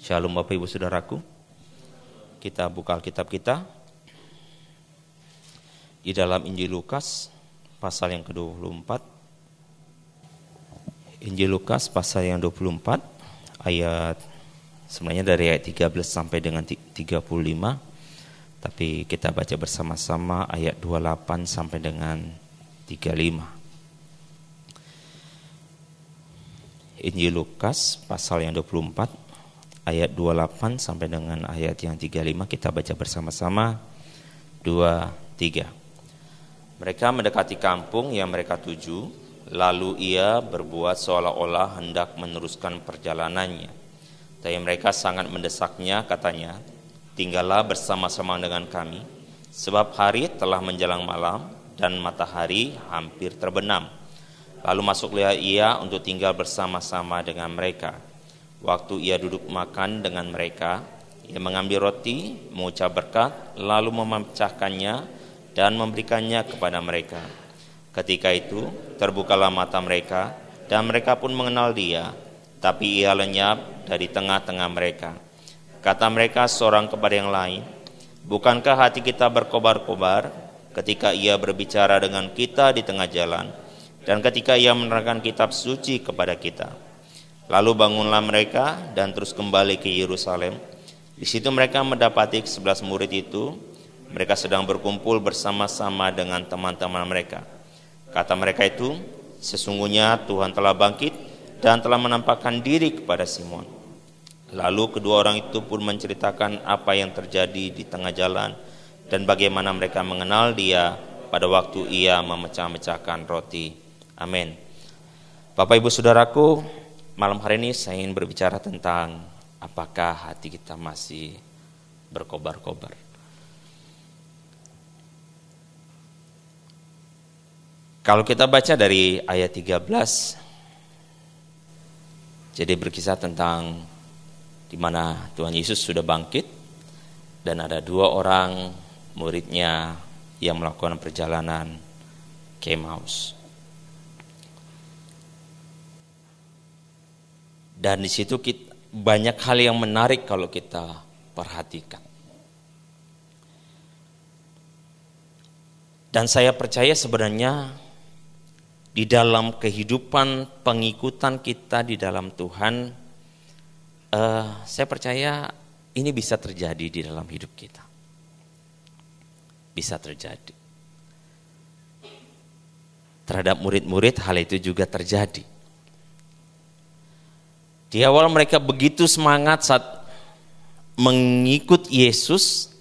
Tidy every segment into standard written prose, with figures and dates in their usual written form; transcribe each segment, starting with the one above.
Shalom Bapak Ibu Saudaraku. Kita buka Alkitab kita di dalam Injil Lukas pasal yang ke-24. Injil Lukas pasal yang 24 ayat sebenarnya dari ayat 13 sampai dengan 35. Tapi kita baca bersama-sama ayat 28 sampai dengan 35. Injil Lukas pasal yang 24 ayat 28 sampai dengan ayat yang 35, kita baca bersama-sama. 2, 3. Mereka mendekati kampung yang mereka tuju, lalu ia berbuat seolah-olah hendak meneruskan perjalanannya. Tapi mereka sangat mendesaknya, katanya, tinggallah bersama-sama dengan kami, sebab hari telah menjelang malam dan matahari hampir terbenam. Lalu masuklah ia untuk tinggal bersama-sama dengan mereka. Waktu ia duduk makan dengan mereka, ia mengambil roti, mengucap berkat, lalu memecahkannya dan memberikannya kepada mereka. Ketika itu terbukalah mata mereka, dan mereka pun mengenal dia, tapi ia lenyap dari tengah-tengah mereka. Kata mereka seorang kepada yang lain, bukankah hati kita berkobar-kobar ketika ia berbicara dengan kita di tengah jalan, dan ketika ia menerangkan kitab suci kepada kita? Lalu bangunlah mereka dan terus kembali ke Yerusalem. Di situ mereka mendapati 11 murid itu. Mereka sedang berkumpul bersama-sama dengan teman-teman mereka. Kata mereka itu, sesungguhnya Tuhan telah bangkit dan telah menampakkan diri kepada Simon. Lalu kedua orang itu pun menceritakan apa yang terjadi di tengah jalan dan bagaimana mereka mengenal dia pada waktu ia memecah-mecahkan roti. Amin. Bapak Ibu Saudaraku, malam hari ini saya ingin berbicara tentang apakah hati kita masih berkobar-kobar. Kalau kita baca dari ayat 13, jadi berkisah tentang di mana Tuhan Yesus sudah bangkit dan ada 2 orang muridnya yang melakukan perjalanan ke Emmaus. Dan di situ banyak hal yang menarik kalau kita perhatikan. Dan saya percaya sebenarnya di dalam kehidupan pengikutan kita di dalam Tuhan, saya percaya ini bisa terjadi di dalam hidup kita. Bisa terjadi. Terhadap murid-murid hal itu juga terjadi. Di awal mereka begitu semangat saat mengikut Yesus,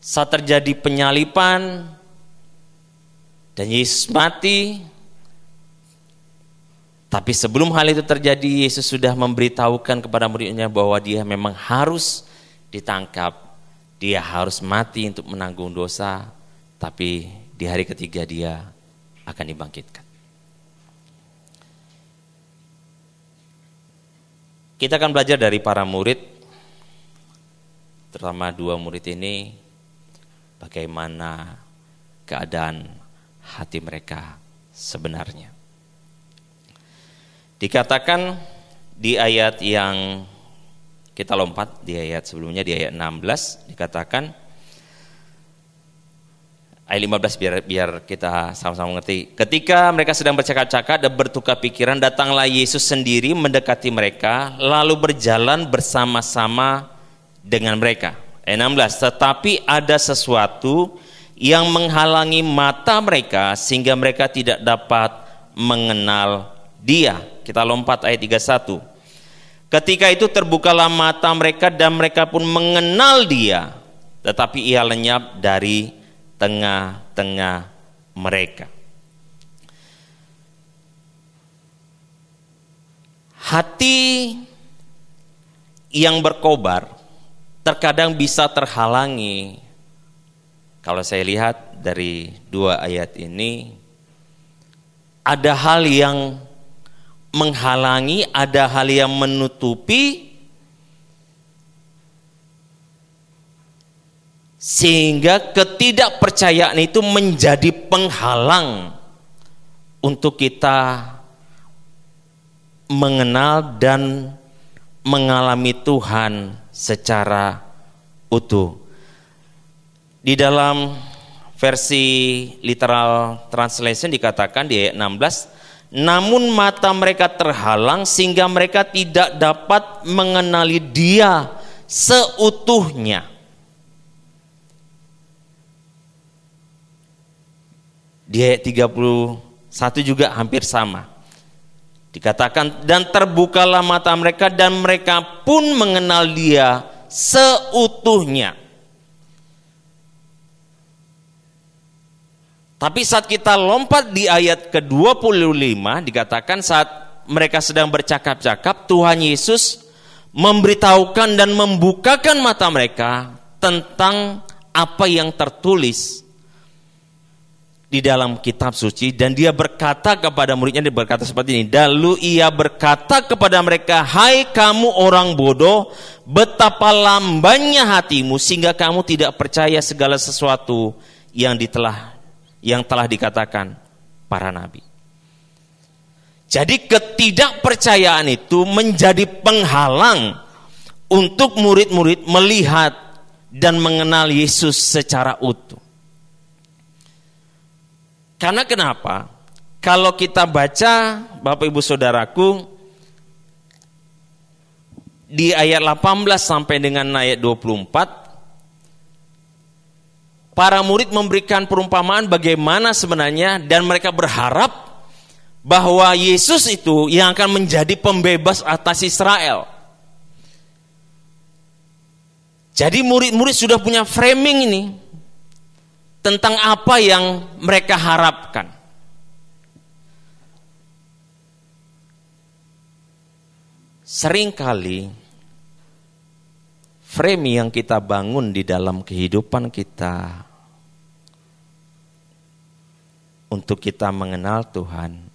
saat terjadi penyaliban dan Yesus mati. Tapi sebelum hal itu terjadi, Yesus sudah memberitahukan kepada muridnya bahwa dia memang harus ditangkap, dia harus mati untuk menanggung dosa, tapi di hari ketiga dia akan dibangkitkan. Kita akan belajar dari para murid, terutama 2 murid ini, bagaimana keadaan hati mereka sebenarnya. Dikatakan di ayat yang kita lompat, di ayat sebelumnya, di ayat 16, dikatakan, ayat 15 biar kita sama-sama mengerti. Ketika mereka sedang bercakap-cakap dan bertukar pikiran, datanglah Yesus sendiri mendekati mereka, lalu berjalan bersama-sama dengan mereka. Ayat 16, tetapi ada sesuatu yang menghalangi mata mereka sehingga mereka tidak dapat mengenal dia. Kita lompat ayat 31. Ketika itu terbukalah mata mereka dan mereka pun mengenal dia, tetapi ia lenyap dari tengah-tengah mereka. Hati yang berkobar terkadang bisa terhalangi. Kalau saya lihat dari 2 ayat ini, ada hal yang menghalangi, ada hal yang menutupi, sehingga ketidakpercayaan itu menjadi penghalang untuk kita mengenal dan mengalami Tuhan secara utuh. Di dalam versi literal translation dikatakan di ayat 16, namun mata mereka terhalang sehingga mereka tidak dapat mengenali Dia seutuhnya. Di ayat 31 juga hampir sama. Dikatakan, dan terbukalah mata mereka dan mereka pun mengenal Dia seutuhnya. Tapi saat kita lompat di ayat ke-25, dikatakan saat mereka sedang bercakap-cakap, Tuhan Yesus memberitahukan dan membukakan mata mereka tentang apa yang tertulis di dalam kitab suci, dan dia berkata kepada muridnya, dia berkata seperti ini, lalu ia berkata kepada mereka, hai kamu orang bodoh, betapa lambannya hatimu sehingga kamu tidak percaya segala sesuatu yang telah dikatakan para nabi. Jadi ketidakpercayaan itu menjadi penghalang untuk murid-murid melihat dan mengenal Yesus secara utuh. Karena kenapa? Kalau kita baca, Bapak Ibu Saudaraku, di ayat 18 sampai dengan ayat 24, para murid memberikan perumpamaan bagaimana sebenarnya, dan mereka berharap bahwa Yesus itu yang akan menjadi pembebas atas Israel. Jadi murid-murid sudah punya framing ini tentang apa yang mereka harapkan. Seringkali frame yang kita bangun di dalam kehidupan kita untuk kita mengenal Tuhan,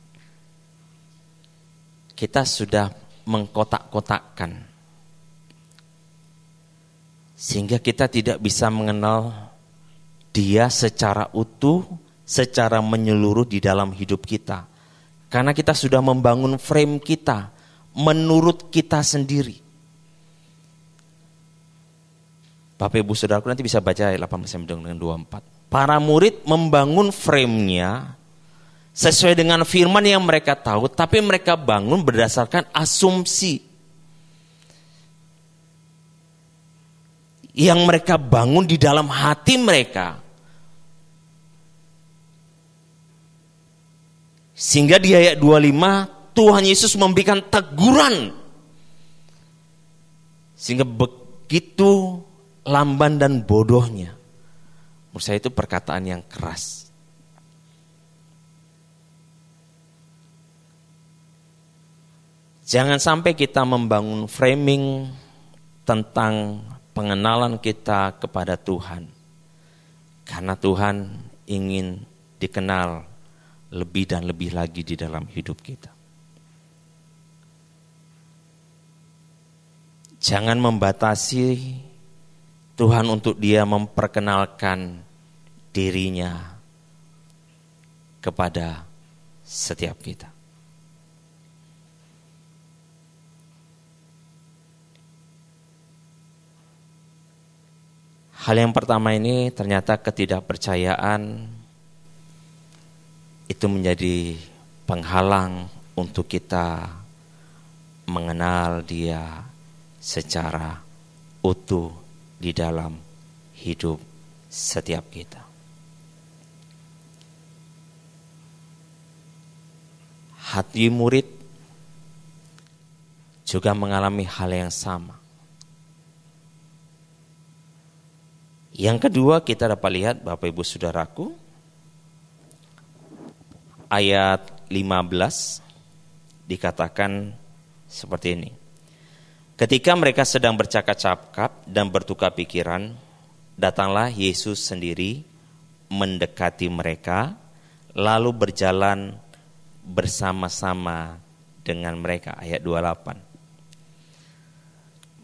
kita sudah mengkotak-kotakkan sehingga kita tidak bisa mengenal Dia secara utuh, secara menyeluruh di dalam hidup kita. Karena kita sudah membangun frame kita menurut kita sendiri. Bapak Ibu Saudaraku nanti bisa baca ayat 18 dengan 24. Para murid membangun frame-nya sesuai dengan firman yang mereka tahu, tapi mereka bangun berdasarkan asumsi yang mereka bangun di dalam hati mereka. Sehingga di ayat 25 Tuhan Yesus memberikan teguran. Sehingga begitu lamban dan bodohnya. Menurut saya itu perkataan yang keras. Jangan sampai kita membangun framing tentang pengenalan kita kepada Tuhan. Karena Tuhan ingin dikenal lebih dan lebih lagi di dalam hidup kita. Jangan membatasi Tuhan untuk Dia memperkenalkan dirinya kepada setiap kita. Hal yang pertama ini ternyata ketidakpercayaan itu menjadi penghalang untuk kita mengenal Dia secara utuh di dalam hidup setiap kita. Hati murid juga mengalami hal yang sama. Yang kedua kita dapat lihat Bapak Ibu Saudaraku, ayat 15 dikatakan seperti ini. Ketika mereka sedang bercakap-cakap dan bertukar pikiran, datanglah Yesus sendiri mendekati mereka, lalu berjalan bersama-sama dengan mereka. Ayat 28.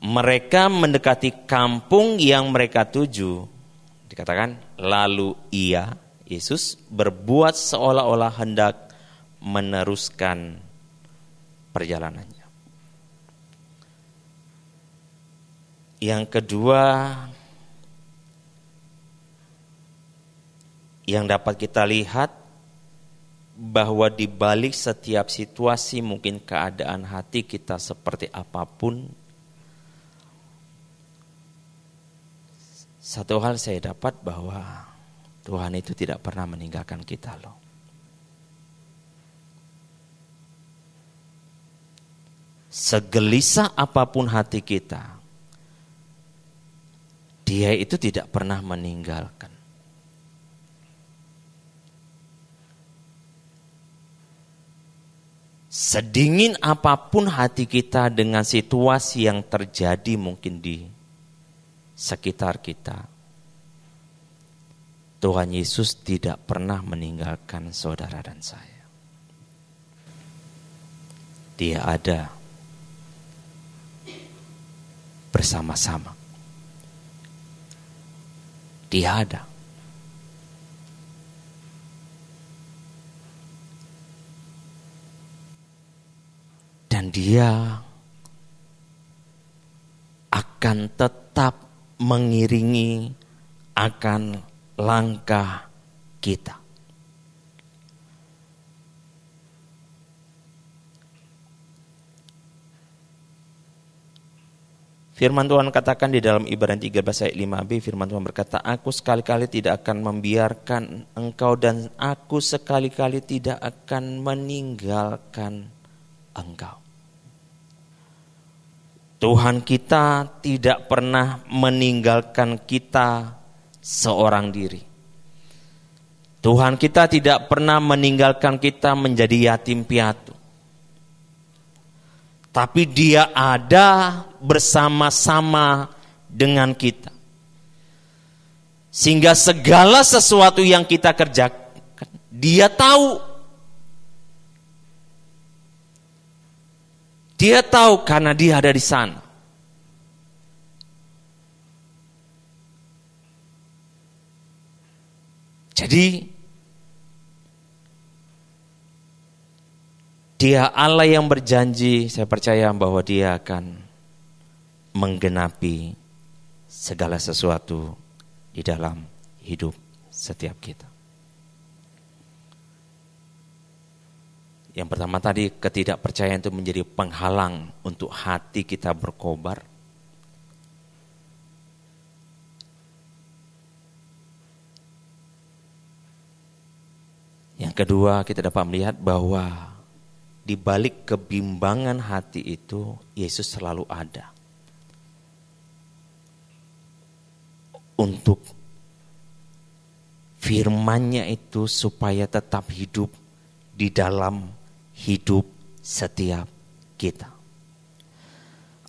Mereka mendekati kampung yang mereka tuju. Dikatakan, lalu ia, Yesus, berbuat seolah-olah hendak meneruskan perjalanannya. Yang kedua yang dapat kita lihat bahwa di balik setiap situasi, mungkin keadaan hati kita seperti apapun, satu hal saya dapat bahwa Tuhan itu tidak pernah meninggalkan kita loh. Segelisah apapun hati kita, Dia itu tidak pernah meninggalkan. Sedingin apapun hati kita dengan situasi yang terjadi mungkin di sekitar kita, Tuhan Yesus tidak pernah meninggalkan saudara dan saya. Dia ada bersama-sama. Dia ada. Dan Dia akan tetap mengiringi akan langkah kita. Firman Tuhan katakan di dalam Ibrani 13 ayat 5b, firman Tuhan berkata, aku sekali-kali tidak akan membiarkan engkau dan aku sekali-kali tidak akan meninggalkan engkau. Tuhan kita tidak pernah meninggalkan kita seorang diri. Tuhan kita tidak pernah meninggalkan kita menjadi yatim piatu. Tapi Dia ada bersama-sama dengan kita. Sehingga segala sesuatu yang kita kerjakan, Dia tahu. Dia tahu karena Dia ada di sana. Jadi Dia Allah yang berjanji, saya percaya bahwa Dia akan menggenapi segala sesuatu di dalam hidup setiap kita. Yang pertama tadi, ketidakpercayaan itu menjadi penghalang untuk hati kita berkobar. Yang kedua, kita dapat melihat bahwa di balik kebimbangan hati itu, Yesus selalu ada untuk firman-Nya itu supaya tetap hidup di dalam hidup setiap kita.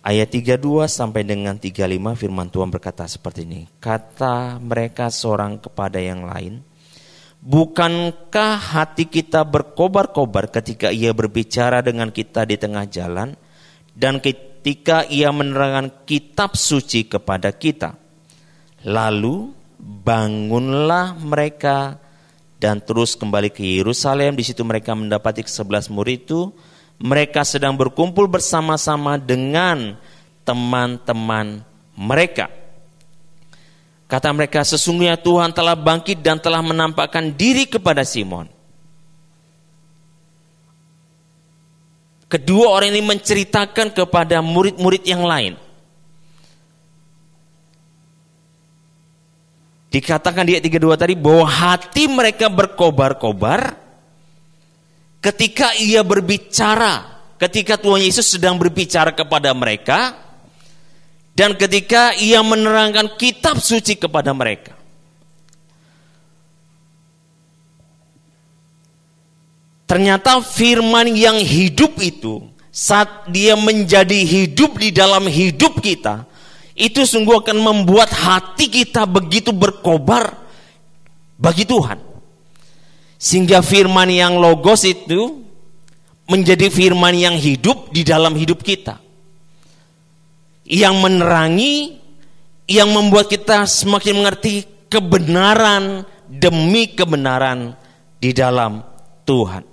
Ayat 32 sampai dengan 35 firman Tuhan berkata seperti ini. Kata mereka seorang kepada yang lain, bukankah hati kita berkobar-kobar ketika Ia berbicara dengan kita di tengah jalan dan ketika Ia menerangkan kitab suci kepada kita? Lalu bangunlah mereka dan terus kembali ke Yerusalem. Di situ mereka mendapati ke-11 murid itu. Mereka sedang berkumpul bersama-sama dengan teman-teman mereka. Kata mereka, sesungguhnya Tuhan telah bangkit dan telah menampakkan diri kepada Simon. Kedua orang ini menceritakan kepada murid-murid yang lain. Dikatakan di ayat 32 tadi bahwa hati mereka berkobar-kobar ketika Ia berbicara, ketika Tuhan Yesus sedang berbicara kepada mereka, dan ketika Ia menerangkan kitab suci kepada mereka. Ternyata firman yang hidup itu, saat dia menjadi hidup di dalam hidup kita, itu sungguh akan membuat hati kita begitu berkobar bagi Tuhan. Sehingga firman yang logos itu menjadi firman yang hidup di dalam hidup kita. Yang menerangi, yang membuat kita semakin mengerti kebenaran demi kebenaran di dalam Tuhan.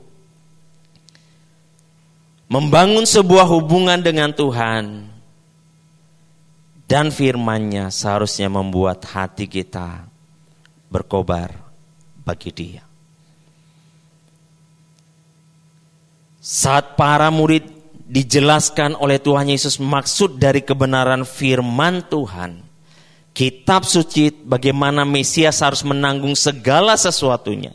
Membangun sebuah hubungan dengan Tuhan dan firman-Nya seharusnya membuat hati kita berkobar bagi Dia. Saat para murid dijelaskan oleh Tuhan Yesus maksud dari kebenaran firman Tuhan, kitab suci, bagaimana Mesias harus menanggung segala sesuatunya,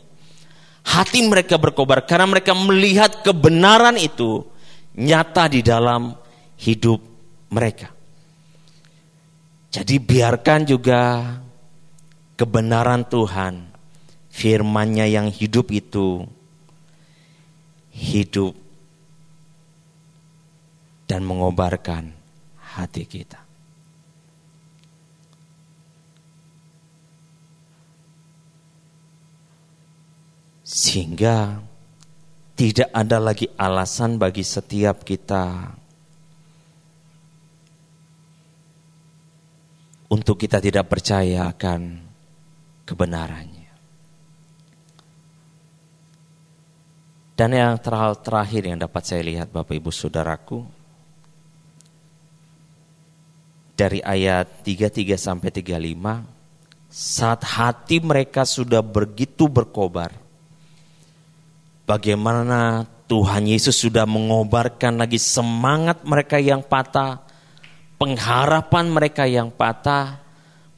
hati mereka berkobar karena mereka melihat kebenaran itu nyata di dalam hidup mereka. Jadi biarkan juga kebenaran Tuhan, firman-Nya yang hidup itu hidup dan mengobarkan hati kita. Sehingga tidak ada lagi alasan bagi setiap kita untuk kita tidak percaya akan kebenarannya. Dan yang terakhir yang dapat saya lihat Bapak Ibu Saudaraku, dari ayat 33 sampai 35, saat hati mereka sudah begitu berkobar, bagaimana Tuhan Yesus sudah mengobarkan lagi semangat mereka yang patah, pengharapan mereka yang patah,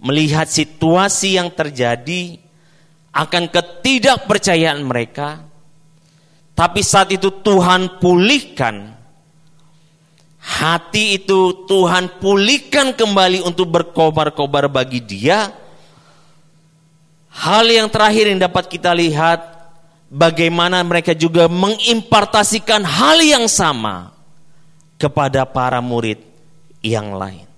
melihat situasi yang terjadi, akan ketidakpercayaan mereka. Tapi saat itu Tuhan pulihkan hati itu, Tuhan pulihkan kembali untuk berkobar-kobar bagi Dia. Hal yang terakhir yang dapat kita lihat, bagaimana mereka juga mengimpartasikan hal yang sama kepada para murid yang lain.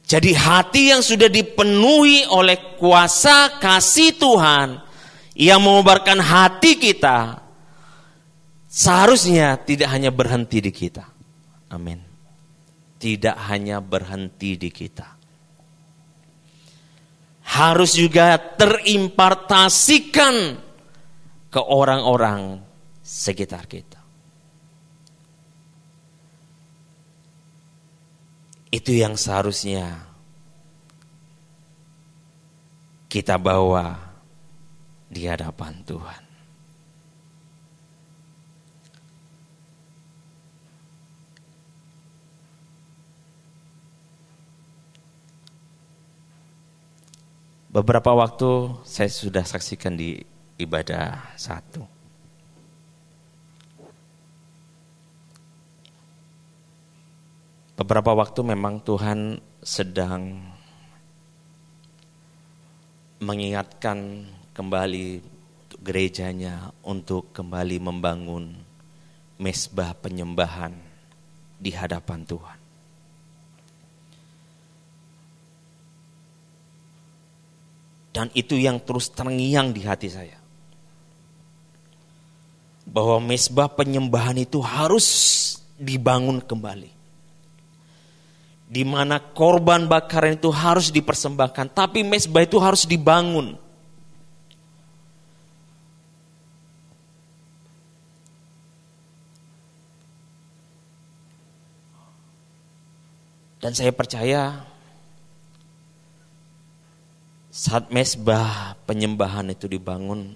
Jadi hati yang sudah dipenuhi oleh kuasa kasih Tuhan yang mengobarkan hati kita, seharusnya tidak hanya berhenti di kita. Amin. Tidak hanya berhenti di kita, harus juga terimpartasikan ke orang-orang sekitar kita. Itu yang seharusnya kita bawa di hadapan Tuhan. Beberapa waktu saya sudah saksikan di ibadah satu. Beberapa waktu memang Tuhan sedang mengingatkan kembali gerejanya untuk kembali membangun mezbah penyembahan di hadapan Tuhan. Dan itu yang terus terngiang di hati saya, bahwa mezbah penyembahan itu harus dibangun kembali, di mana korban bakaran itu harus dipersembahkan, tapi mezbah itu harus dibangun. Dan saya percaya saat mezbah penyembahan itu dibangun,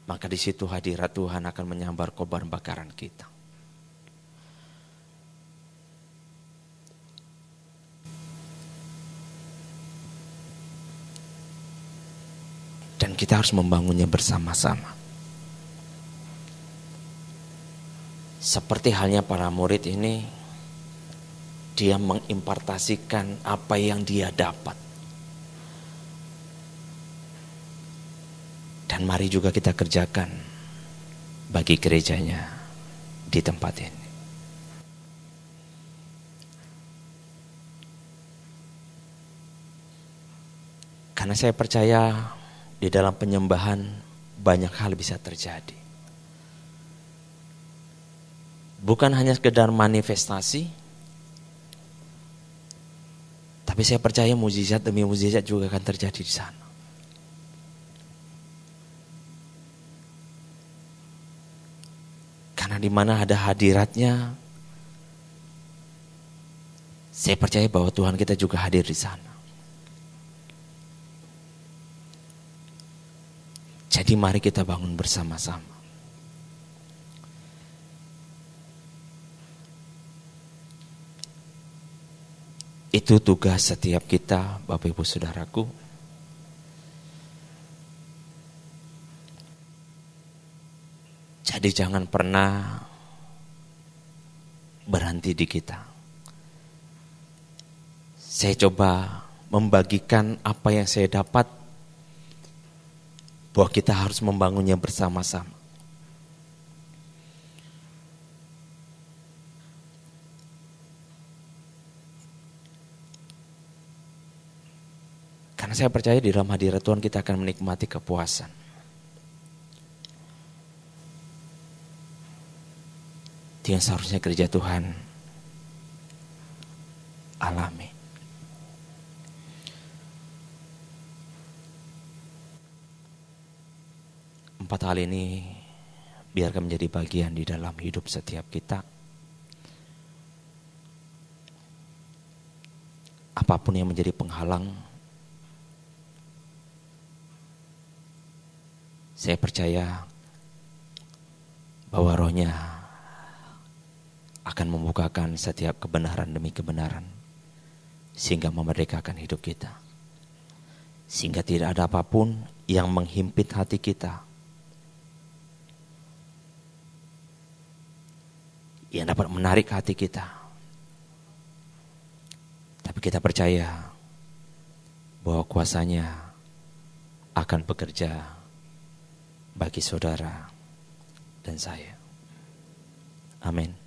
maka di situ hadirat Tuhan akan menyambar korban bakaran kita. Dan kita harus membangunnya bersama-sama. Seperti halnya para murid ini, dia mengimpartasikan apa yang dia dapat. Dan mari juga kita kerjakan bagi gerejanya di tempat ini. Karena saya percaya di dalam penyembahan banyak hal bisa terjadi. Bukan hanya sekedar manifestasi, tapi saya percaya mukjizat demi mukjizat juga akan terjadi di sana. Karena di mana ada hadiratnya, Saya percaya bahwa Tuhan kita juga hadir di sana. Jadi mari kita bangun bersama-sama. Itu tugas setiap kita, Bapak Ibu Saudaraku. Jadi jangan pernah berhenti di kita. Saya coba membagikan apa yang saya dapat, bahwa kita harus membangunnya bersama-sama. Karena saya percaya di dalam hadirat Tuhan kita akan menikmati kepuasan. Itu yang seharusnya gereja Tuhan alami. Empat hal ini biarkan menjadi bagian di dalam hidup setiap kita. Apapun yang menjadi penghalang, saya percaya bahwa Roh-Nya akan membukakan setiap kebenaran demi kebenaran, sehingga memerdekakan hidup kita. Sehingga tidak ada apapun yang menghimpit hati kita, yang dapat menarik hati kita. Tapi kita percaya bahwa kuasanya akan bekerja bagi saudara dan saya. Amin.